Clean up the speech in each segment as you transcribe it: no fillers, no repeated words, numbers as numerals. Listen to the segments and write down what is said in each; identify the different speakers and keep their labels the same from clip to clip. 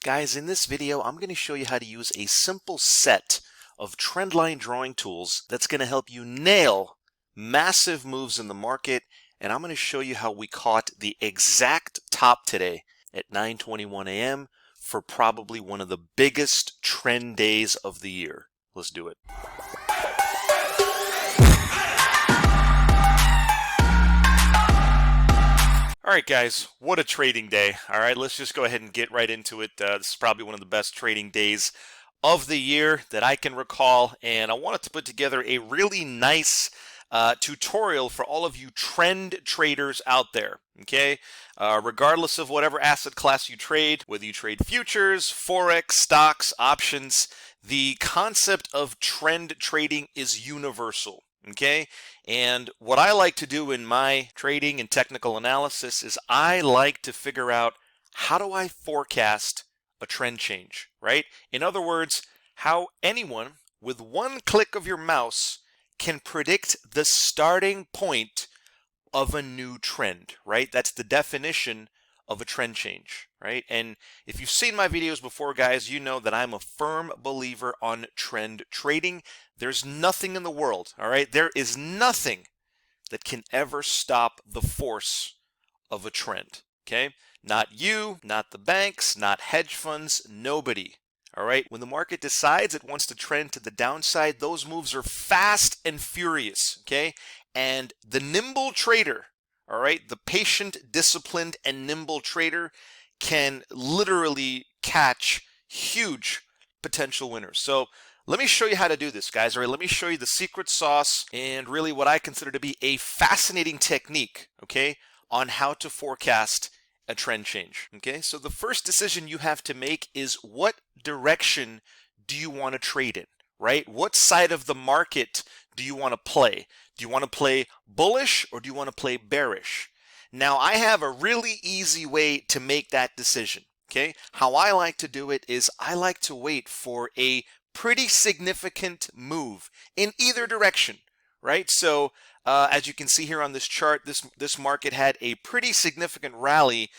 Speaker 1: Guys, in this video, I'm going to show you how to use a simple set of trendline drawing tools that's going to help you nail massive moves in the market. And I'm going to show you how we caught the exact top today at 9:21 a.m. for probably one of the biggest trend days of the year. Let's do it. All right, guys, what a trading day. All right, let's just go ahead and get right into it. This is probably one of the best trading days of the year that I can recall, and I wanted to put together a really nice tutorial for all of you trend traders out there, okay? Regardless of whatever asset class you trade, whether you trade futures, Forex, stocks, options, the concept of trend trading is universal. Okay, and what I like to do in my trading and technical analysis is I like to figure out how do I forecast a trend change, right? In other words, how anyone with one click of your mouse can predict the starting point of a new trend, right? That's the definition of a trend change, right? And if you've seen my videos before, guys, you know that I'm a firm believer on trend trading. There's nothing in the world, all right? There is nothing that can ever stop the force of a trend, okay? Not you, not the banks, not hedge funds, nobody, all right? When the market decides it wants to trend to the downside, those moves are fast and furious, okay? And the nimble trader, all right, the patient, disciplined, and nimble trader can literally catch huge potential winners. So let me show you how to do this, guys. All right, let me show you the secret sauce and really what I consider to be a fascinating technique, okay, on how to forecast a trend change, okay? So the first decision you have to make is what direction do you want to trade in, right? What side of the market do you want to play? Do you want to play bullish or do you want to play bearish? Now, I have a really easy way to make that decision, okay? How I like to do it is I like to wait for a pretty significant move in either direction, right? So as you can see here on this chart, this market had a pretty significant rally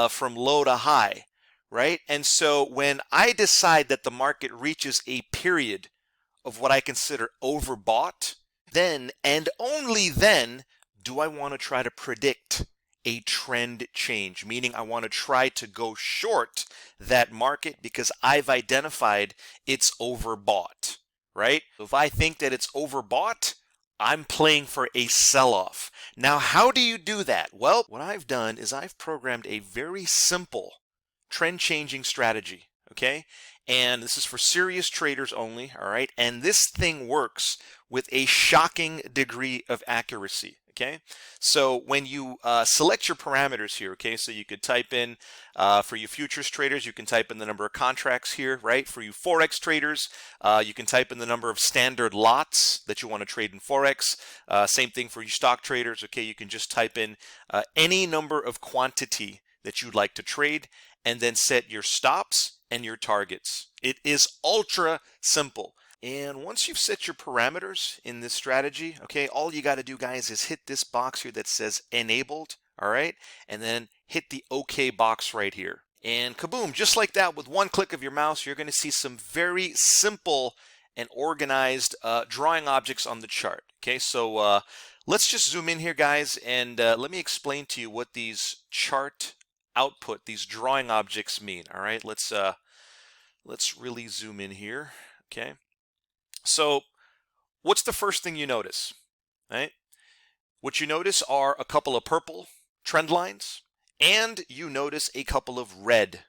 Speaker 1: from low to high, right? And so when I decide that the market reaches a period of what I consider overbought, then and only then do I want to try to predict a trend change, meaning I want to try to go short that market because I've identified it's overbought, right? If I think that it's overbought, I'm playing for a sell-off. Now, how do you do that? Well, what I've done is I've programmed a very simple trend changing strategy, okay? And this is for serious traders only, all right? And this thing works with a shocking degree of accuracy, okay? So when you select your parameters here, okay, so you could type in, for you futures traders, you can type in the number of contracts here, right? For you Forex traders, you can type in the number of standard lots that you want to trade in Forex. Same thing for you stock traders, okay? You can just type in any number of quantity that you'd like to trade and then set your stops and your targets. It is ultra simple. And once you've set your parameters in this strategy, okay, all you got to do, guys, is hit this box here that says enabled, all right, and then hit the OK box right here. And kaboom, just like that, with one click of your mouse, you're going to see some very simple and organized drawing objects on the chart. Okay, so let's just zoom in here, guys, and let me explain to you what these chart output, these drawing objects mean. All right, let's really zoom in here. Okay, so what's the first thing you notice? Right, what you notice are a couple of purple trend lines, and you notice a couple of red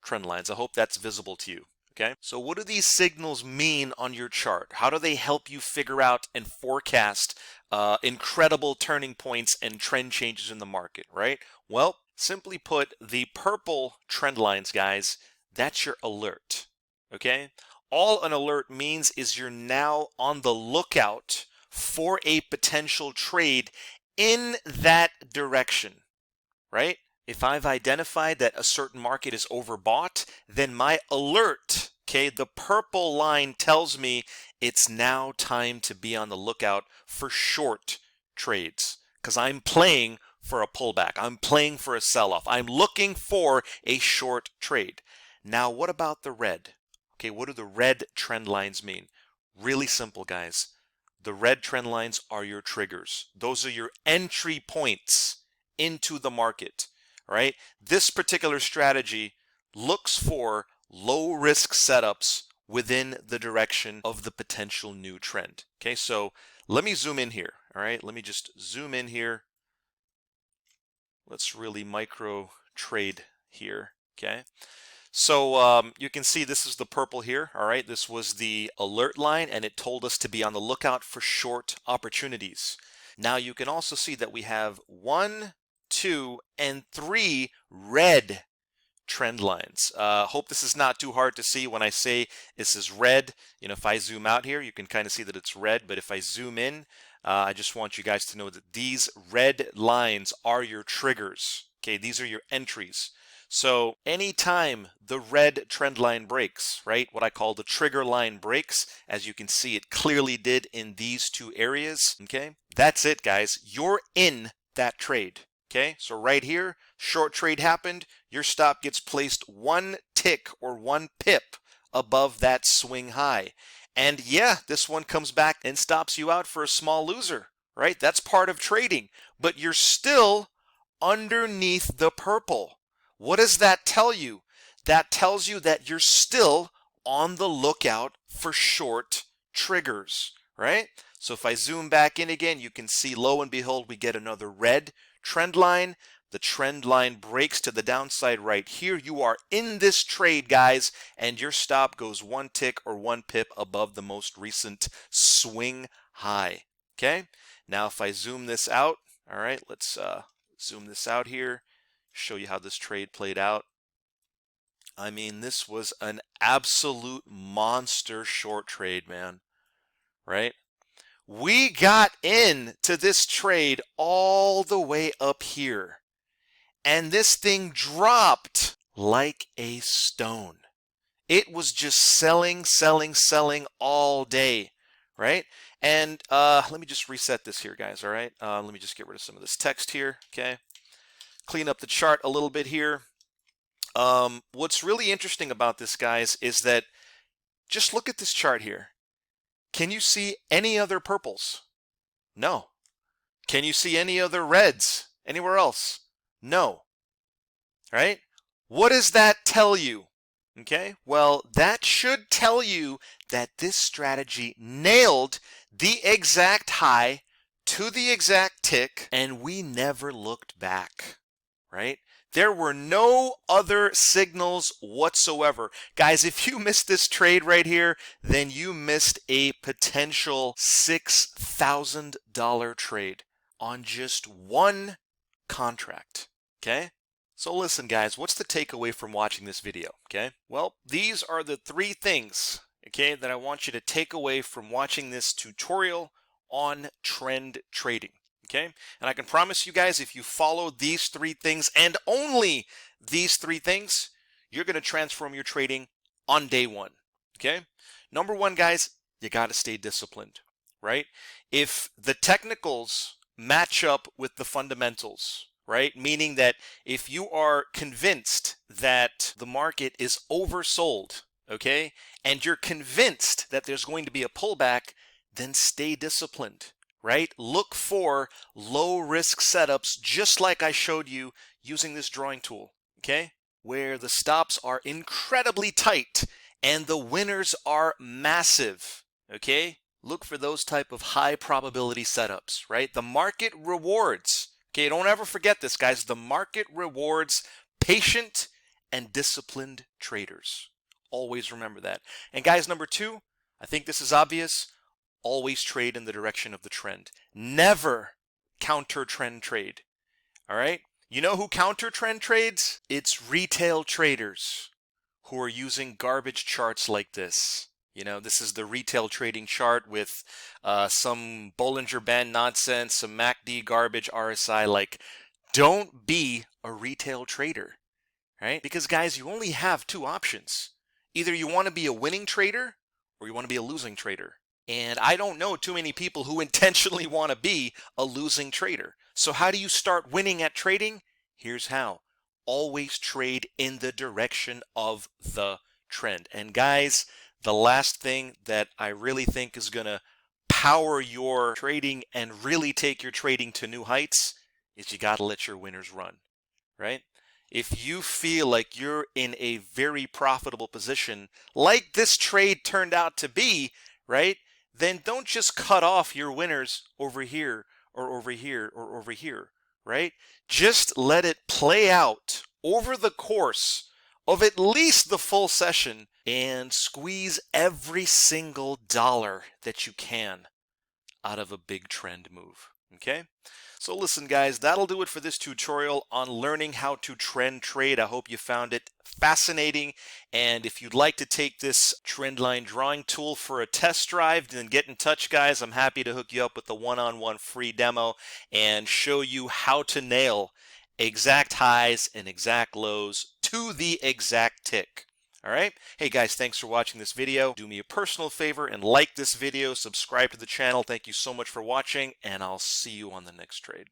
Speaker 1: trend lines. I hope that's visible to you. Okay, so what do these signals mean on your chart? How do they help you figure out and forecast incredible turning points and trend changes in the market, right? Well, simply put, the purple trend lines, guys, that's your alert, okay? All an alert means is you're now on the lookout for a potential trade in that direction, right? If I've identified that a certain market is overbought, then my alert, okay, the purple line tells me it's now time to be on the lookout for short trades because I'm playing for a pullback. I'm playing for a sell-off. I'm looking for a short trade. Now, what about the red? Okay, what do the red trend lines mean? Really simple, guys. The red trend lines are your triggers. Those are your entry points into the market, right? This particular strategy looks for low risk setups within the direction of the potential new trend. Okay, so let me zoom in here. All right, let me just zoom in here. Let's really micro trade here. Okay. So you can see this is the purple here. All right, this was the alert line, and it told us to be on the lookout for short opportunities. Now you can also see that we have 1, 2, and 3 red trend lines. Hope this is not too hard to see when I say this is red. You know, if I zoom out here, you can kind of see that it's red, but if I zoom in, I just want you guys to know that these red lines are your triggers. Okay, these are your entries. So anytime the red trend line breaks, right, what I call the trigger line breaks, as you can see it clearly did in these two areas, okay, that's it, guys. You're in that trade. Okay, so right here, short trade happened, your stop gets placed 1 tick or 1 pip above that swing high. And yeah, this one comes back and stops you out for a small loser, right? That's part of trading, but you're still underneath the purple. What does that tell you? That tells you that you're still on the lookout for short triggers, right? So if I zoom back in again, you can see, lo and behold, we get another red trend line. The trend line breaks to the downside right here. You are in this trade, guys, and your stop goes 1 tick or 1 pip above the most recent swing high. Okay, now if I zoom this out, all right, let's zoom this out here, show you how this trade played out. I mean, this was an absolute monster short trade, man, right? We got into this trade all the way up here, and this thing dropped like a stone. It was just selling, selling, selling all day, right? And let me just reset this here, guys, all right? Let me just get rid of some of this text here, okay? Clean up the chart a little bit here. What's really interesting about this, guys, is that just look at this chart here. Can you see any other purples? No. Can you see any other reds anywhere else? No. Right? What does that tell you? Okay, well, that should tell you that this strategy nailed the exact high to the exact tick, and we never looked back, right? There were no other signals whatsoever. Guys, if you missed this trade right here, then you missed a potential $6,000 trade on just one contract, okay? So listen, guys, what's the takeaway from watching this video, okay? Well, these are the 3 things, okay, that I want you to take away from watching this tutorial on trend trading. Okay, and I can promise you guys, if you follow these 3 things and only these 3 things, you're going to transform your trading on day 1. Okay, number 1, guys, you got to stay disciplined, right? If the technicals match up with the fundamentals, right? Meaning that if you are convinced that the market is oversold, okay, and you're convinced that there's going to be a pullback, then stay disciplined. Right? Look for low risk setups just like I showed you using this drawing tool, okay? Where the stops are incredibly tight and the winners are massive, okay? Look for those type of high probability setups, right? The market rewards, okay? Don't ever forget this, guys. The market rewards patient and disciplined traders. Always remember that. And guys, number 2, I think this is obvious. Always trade in the direction of the trend. Never counter trend trade. All right? You know who counter trend trades? It's retail traders who are using garbage charts like this. You know, this is the retail trading chart with some Bollinger Band nonsense, some MACD garbage, RSI. Like, don't be a retail trader, right? Because, guys, you only have 2 options. Either you want to be a winning trader or you want to be a losing trader. And I don't know too many people who intentionally want to be a losing trader. So how do you start winning at trading? Here's how. always trade in the direction of the trend. And guys, the last thing that I really think is going to power your trading and really take your trading to new heights is you got to let your winners run, right? If you feel like you're in a very profitable position, like this trade turned out to be, right? Then don't just cut off your winners over here or over here or over here, right? Just let it play out over the course of at least the full session and squeeze every single dollar that you can out of a big trend move. Okay? So listen guys, that'll do it for this tutorial on learning how to trend trade. I hope you found it fascinating, and if you'd like to take this trend line drawing tool for a test drive, then get in touch guys. I'm happy to hook you up with the one-on-one free demo and show you how to nail exact highs and exact lows to the exact tick. All right. Hey guys, thanks for watching this video. Do me a personal favor and like this video, subscribe to the channel. Thank you so much for watching, and I'll see you on the next trade.